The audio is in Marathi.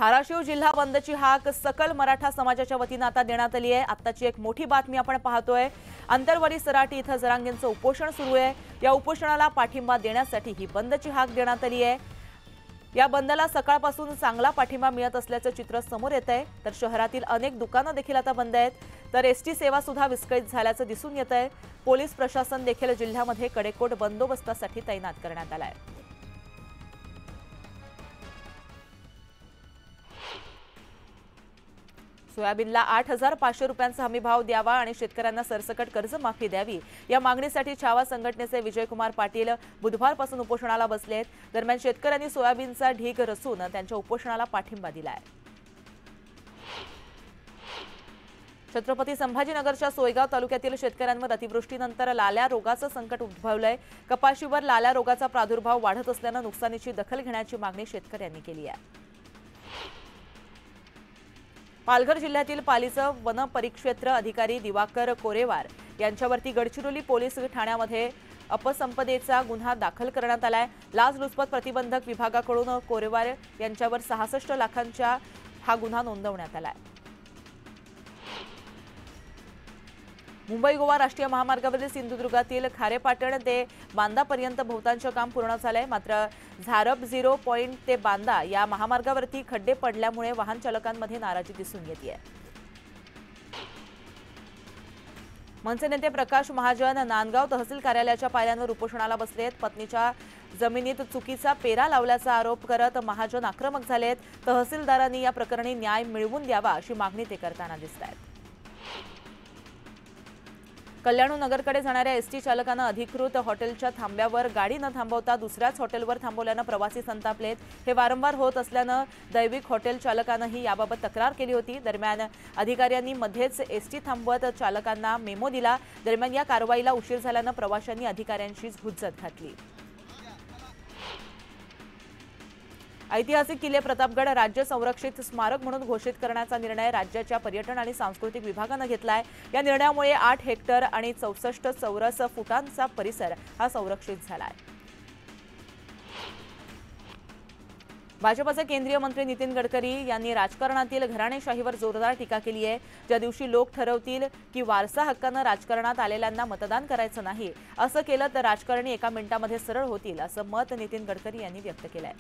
धाराशिव जिल्हा बंदची हाक सकल मराठा समाजाच्या वतीने आता देण्यात आली आहे। आताची एक मोठी बातमी आपण पाहतोय। अंतरवरी सराटी इथं जरांगेंचं उपोषण सुरू आहे। या उपोषणाला पाठिंबा देण्यासाठी ही बंदची हाक देण्यात आली आहे। या बंदला सकाळपासून चांगला पाठिंबा मिळत असल्याचं चित्र समोर येत आहे। तर शहरातील अनेक दुकानं देखील आता बंद आहेत। तर एसटी सेवा सुद्धा विस्कळीत झाल्याचं दिसून येत आहे। पोलीस प्रशासन देखील जिल्ह्यामध्ये कडेकोट बंदोबस्तासाठी तैनात करण्यात आलं आहे। सोयाबीनला 8,500 रुपयांचा हमीभाव द्यावा आणि शेतकऱ्यांना सरसकट कर्जमाफी द्यावी या मागणीसाठी छावा संघटनेचे विजयकुमार पाटील बुधवारपासून उपोषणाला बसले आहेत। दरम्यान शेतकऱ्यांनी सोयाबीनचा ढीग रचून त्यांच्या उपोषणाला पाठिंबा दिला आहे। छत्रपती संभाजीनगरच्या सोयगाव तालुक्यातील शेतकऱ्यांवर अतिवृष्टीनंतर लाल्या रोगाचं संकट उद्भवलंय। कपाशीवर लाल्या रोगाचा प्रादुर्भाव वाढत असल्यानं नुकसानीची दखल घेण्याची मागणी शेतकऱ्यांनी केली आहे। पालघर जिल्ह्यातील पालीचं वन परिक्षेत्र अधिकारी दिवाकर कोरेवार यांच्यावरती गडचिरोली पोलीस ठाण्यामध्ये अपसंपदेचा गुन्हा दाखल करण्यात आलाय। लाचलुचपत प्रतिबंधक विभागाकडून कोरेवार यांच्यावर 66 लाखांचा हा गुन्हा नोंदवण्यात आलाय। मुंबई गोवा राष्ट्रीय महामार्गावरील सिंधुदुर्गातील खारेपाटण ते बांदापर्यंत बहुतांश काम पूर्ण झालंय। मात्र झारप 0 पॉइंट ते बांदा या महामार्गावरती खड्डे पडल्यामुळे वाहन चालकांमध्ये नाराजी दिसून येते। मनसे नेते प्रकाश महाजन नांदगाव तहसील कार्यालयाच्या पायऱ्यांवर उपोषणाला बसलेत। पत्नीच्या जमिनीत चुकीचा पेरा लावल्याचा आरोप करत महाजन आक्रमक झालेत। तहसीलदारांनी या प्रकरणी न्याय मिळवून द्यावा अशी मागणी ते करताना दिसतायत। कल्याण नगरकडे जाणाऱ्या एसटी चालकांना अधिकृत हॉटेलच्या थांब्यावर गाडी न थांबवता दुसऱ्याच हॉटेलवर थांबवल्यानं प्रवासी संतापलेत। हे वारंवार होत असल्यानं दैविक हॉटेल चालकांनाही याबाबत तक्रार केली होती। दरम्यान अधिकाऱ्यांनी मध्येच एसटी थांबवत चालकांना मेमो दिला। दरम्यान या कारवाईला उशीर झाल्यानं प्रवाशांनी अधिकाऱ्यांशी हुज्जत घातली। ऐतिहासिक किल्ले प्रतापगड राज्य संरक्षित स्मारक म्हणून घोषित करण्याचा निर्णय राज्याच्या पर्यटन आणि सांस्कृतिक विभागाने घेतलाय। या निर्णयामुळे 8 हेक्टर आणि 64 चौरस फुटांचा परिसर हा संरक्षित झालाय। भाजपचे केंद्रीय मंत्री नितीन गडकरी यांनी राजकारणातील घराणेशाहीवर जोरदार टीका केली आहे। ज्या दिवशी लोक ठरवतील की वारसा हक्काने राजकारणात आलेल्यांना मतदान करायचं नाही, असं केलं तर राजकारणी एका मिनिटामध्ये सरळ होतील, असं मत नितीन गडकरी यांनी व्यक्त केलंय।